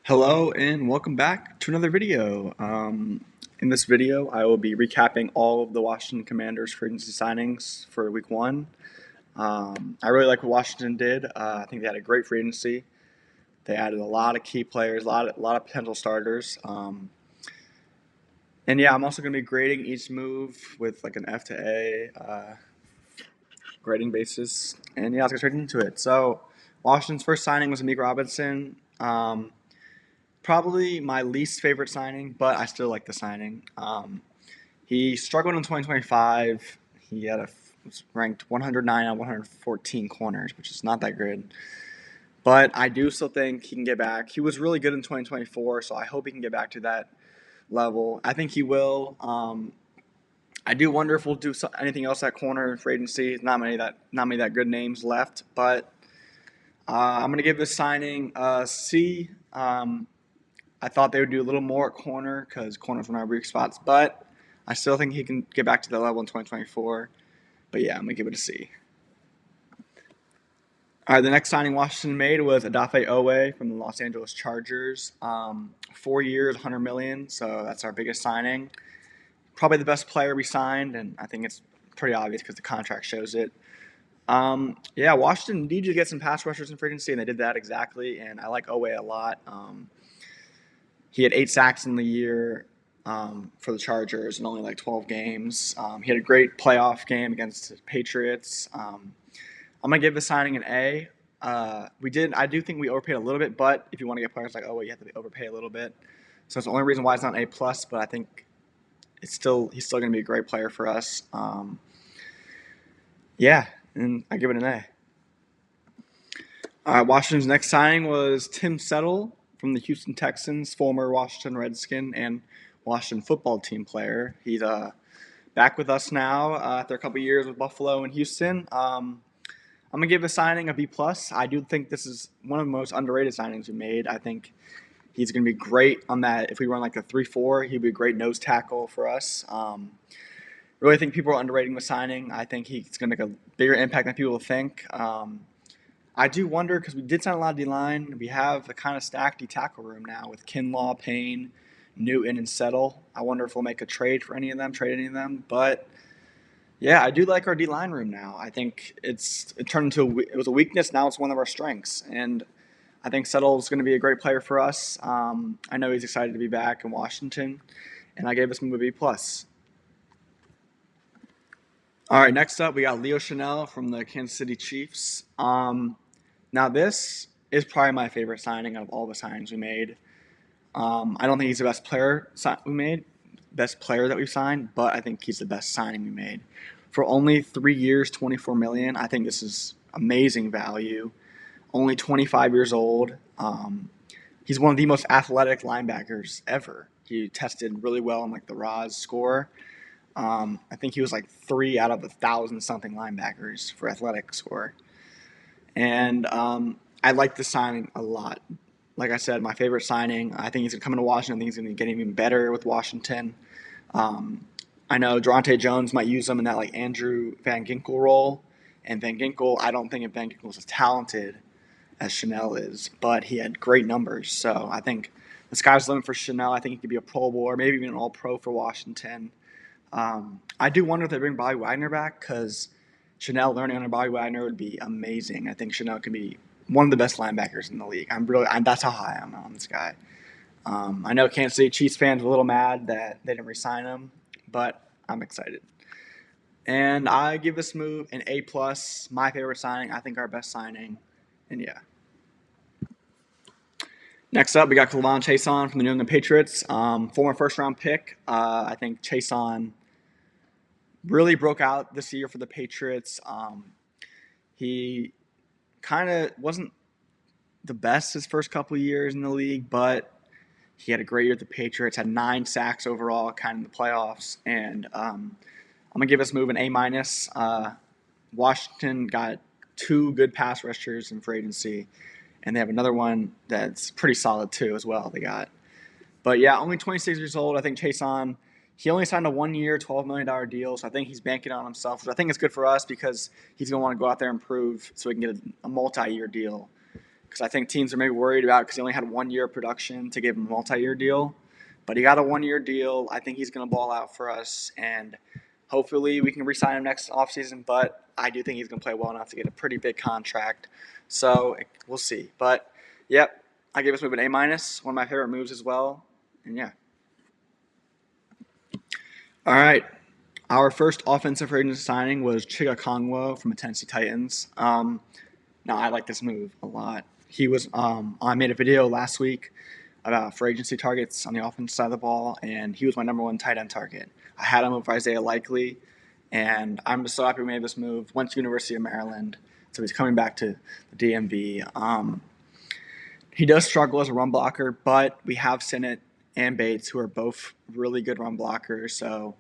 Hello and welcome back to another video. In this video, I will be recapping all of the Washington Commanders free agency signings for Week 1. I really like what Washington did. I think they had a great free agency. They added a lot of key players, a lot of potential starters. And yeah, I'm also going to be grading each move with like an F to A grading basis. And yeah, let's get straight into it. So Washington's first signing was Amik Robinson. Probably my least favorite signing, but I still like the signing. He struggled in 2025. He was ranked 109 out of 114 corners, which is not that good. But I do still think he can get back. He was really good in 2024, so I hope he can get back to that level. I think he will. I do wonder if we'll do anything else at corner for agency. Not many that good names left, but I'm gonna give this signing a C. I thought they would do a little more at corner because corners were our weak spots, but I still think he can get back to that level in 2024. But yeah, I'm going to give it a C. All right, the next signing Washington made was Odafe Owe from the Los Angeles Chargers. 4 years, $100 million, so that's our biggest signing. Probably the best player we signed, and I think it's pretty obvious because the contract shows it. Yeah, Washington needed to get some pass rushers in free agency, and they did that exactly, and I like Owe a lot. He had 8 sacks in the year for the Chargers in only like 12 games. He had a great playoff game against the Patriots. I'm gonna give the signing an A. I do think we overpaid a little bit, but if you want to get players like you have to overpay a little bit. So it's the only reason why it's not an A plus. But I think he's still gonna be a great player for us. Yeah, and I give it an A. Washington's next signing was Tim Settle from the Houston Texans, former Washington Redskin and Washington football team player. He's back with us now after a couple years with Buffalo and Houston. I'm gonna give the signing a B plus. I do think this is one of the most underrated signings we made. I think he's gonna be great on that. If we run like a 3-4, he'd be a great nose tackle for us. Really think people are underrating the signing. I think he's gonna make a bigger impact than people think. I do wonder because we did sign a lot of D-line. We have a kind of stacked D-tackle room now with Kinlaw, Payne, Newton, and Settle. I wonder if we'll make a trade for any of them. But yeah, I do like our D-line room now. I think it was a weakness. Now it's one of our strengths, and I think Settle is going to be a great player for us. I know he's excited to be back in Washington, and I gave this move a B plus. All right, next up we got Leo Chenal from the Kansas City Chiefs. Now, this is probably my favorite signing of all the signings we made. I don't think he's the best player that we've signed, but I think he's the best signing we made. For only 3 years, $24 million, I think this is amazing value. Only 25 years old. He's one of the most athletic linebackers ever. He tested really well on like the Roz score. I think he was like 3 out of 1,000 something linebackers for athletic score. And I like the signing a lot. Like I said, my favorite signing. I think he's going to come into Washington. I think he's going to get even better with Washington. I know Durante Jones might use him in that like Andrew Van Ginkel role. And Van Ginkel, I don't think Van Ginkel is as talented as Chenal is, but he had great numbers. So I think the sky's the limit for Chenal. I think he could be a Pro Bowl or maybe even an All-Pro for Washington. I do wonder if they bring Bobby Wagner back because Chenal learning under Bobby Wagner would be amazing. I think Chenal can be one of the best linebackers in the league. That's how high I'm on this guy. I know Kansas City Chiefs fans were a little mad that they didn't re-sign him, but I'm excited. And I give this move an A plus. My favorite signing. I think our best signing. And yeah. Next up, we got K'Lavon Chaisson from the New England Patriots, former first-round pick. I think Chaisson really broke out this year for the Patriots. He kind of wasn't the best his first couple of years in the league, but he had a great year at the Patriots, had 9 sacks overall, kind of in the playoffs. And I'm going to give this move an A minus. Washington got 2 good pass rushers in free agency, and they have another one that's pretty solid too as well they got. But yeah, only 26 years old. I think Chaisson, he only signed a 1-year, $12 million deal, so I think he's banking on himself, which I think is good for us because he's going to want to go out there and prove so he can get a multi-year deal because I think teams are maybe worried about because he only had 1 year of production to give him a multi-year deal. But he got a 1 year deal. I think he's going to ball out for us, and hopefully we can re-sign him next offseason. But I do think he's going to play well enough to get a pretty big contract. So we'll see. But yep, I gave this move an A-. One of my favorite moves as well. And yeah. All right. Our first offensive free agent signing was Chiga Kongwo from the Tennessee Titans. Now I like this move a lot. He was I made a video last week about free agency targets on the offensive side of the ball, and he was my number one tight end target. I had him over Isaiah Likely, and I'm just so happy we made this move. Went to University of Maryland, so he's coming back to the DMV. He does struggle as a run blocker, but we have Sinnott and Bates, who are both really good run blockers, so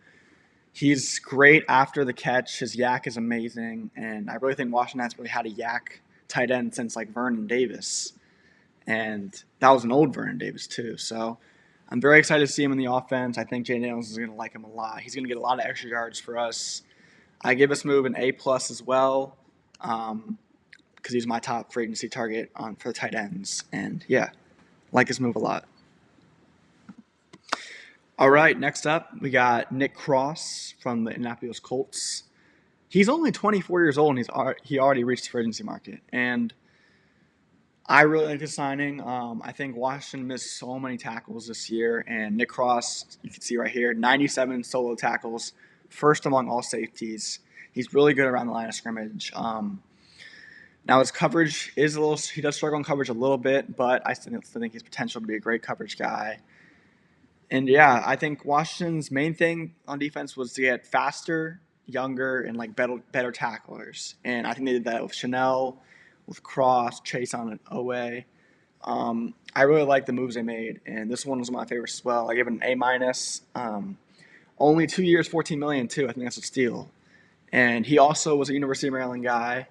he's great after the catch. His yak is amazing, and I really think Washington has really had a yak tight end since like Vernon Davis, and that was an old Vernon Davis too. So I'm very excited to see him in the offense. I think Jay Daniels is going to like him a lot. He's going to get a lot of extra yards for us. I give this move an A+ as well, because he's my top free agency target for the tight ends, and yeah, like his move a lot. All right, next up, we got Nick Cross from the Indianapolis Colts. He's only 24 years old, and he already reached the free agency market. And I really like his signing. I think Washington missed so many tackles this year, and Nick Cross, you can see right here, 97 solo tackles, first among all safeties. He's really good around the line of scrimmage. Now his coverage is he does struggle in coverage a little bit, but I still think he's potential to be a great coverage guy. And yeah, I think Washington's main thing on defense was to get faster, younger, and like better tacklers. And I think they did that with Chanel, with Cross, Chason, and Owe. I really like the moves they made, and this one was one of my favorites as well. I gave it an A-. Only 2 years, $14 million too. I think that's a steal. And he also was a University of Maryland guy,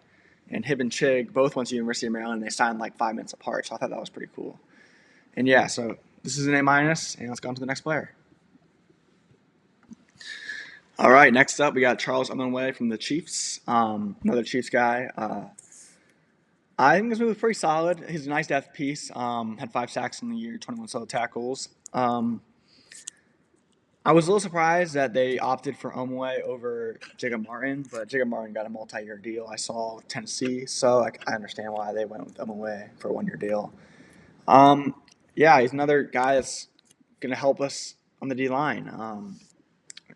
and him and Chig both went to University of Maryland. And they signed like 5 minutes apart, so I thought that was pretty cool. And yeah, so this is an A-, and let's go on to the next player. All right, next up we got Charles Omenihu from the Chiefs, another Chiefs guy. I think this move was pretty solid. He's a nice depth piece. Had 5 sacks in the year, 21 solo tackles. I was a little surprised that they opted for Omenihu over Jacob Martin, but Jacob Martin got a multi-year deal. I saw with Tennessee, so I understand why they went with Omenihu for a 1-year deal. Yeah, he's another guy that's going to help us on the D-line.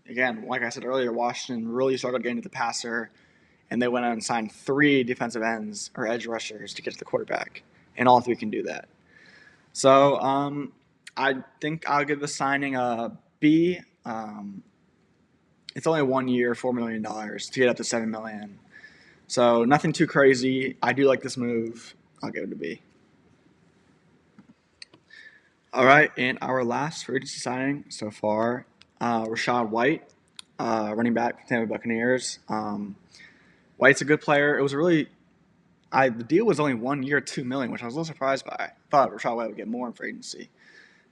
Again, like I said earlier, Washington really struggled getting to the passer, and they went out and signed 3 defensive ends or edge rushers to get to the quarterback, and all 3 can do that. So I think I'll give the signing a B. It's only 1 year, $4 million to get up to $7 million. So nothing too crazy. I do like this move. I'll give it a B. All right, and our last free agency signing so far, Rachaad White, running back for the Tampa Bay Buccaneers. White's a good player. It was the deal was only 1 year, $2 million, which I was a little surprised by. I thought Rachaad White would get more in free agency.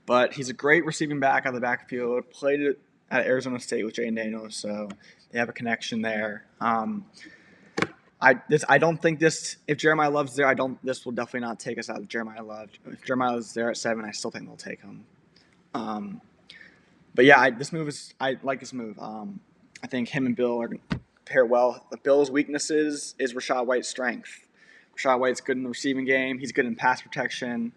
But he's a great receiving back out of the backfield. Played it at Arizona State with Jay Daniels, so they have a connection there. I don't think if Jeremiah Love's there, this will definitely not take us out of Jeremiah Love. If Jeremiah Love's there at 7, I still think they'll take him. But yeah, I like this move. I think him and Bill are going to pair well. The Bill's weaknesses is Rachaad White's strength. Rachaad White's good in the receiving game. He's good in pass protection.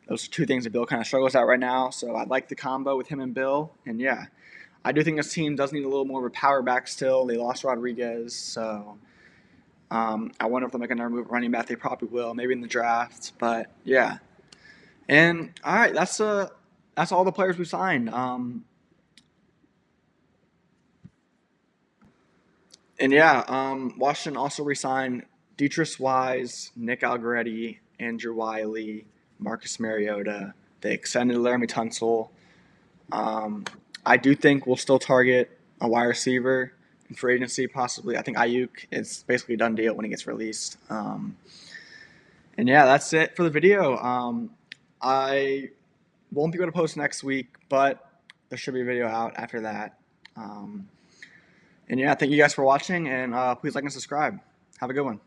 Those are 2 things that Bill kind of struggles at right now. So I like the combo with him and Bill. And yeah, I do think this team does need a little more of a power back still. They lost Rodriguez, so I wonder if they'll make another move running back. They probably will, maybe in the draft. But yeah, and all right, that's all the players we signed. And yeah, Washington also re-signed Deatrice Wise, Nick Algoretti, Andrew Wiley, Marcus Mariota. They extended Laramie Tunsil. I do think we'll still target a wide receiver in free agency, possibly. I think Ayuk is basically a done deal when he gets released. And yeah, that's it for the video. I won't be able to post next week, but there should be a video out after that. And yeah, thank you guys for watching, and please like and subscribe. Have a good one.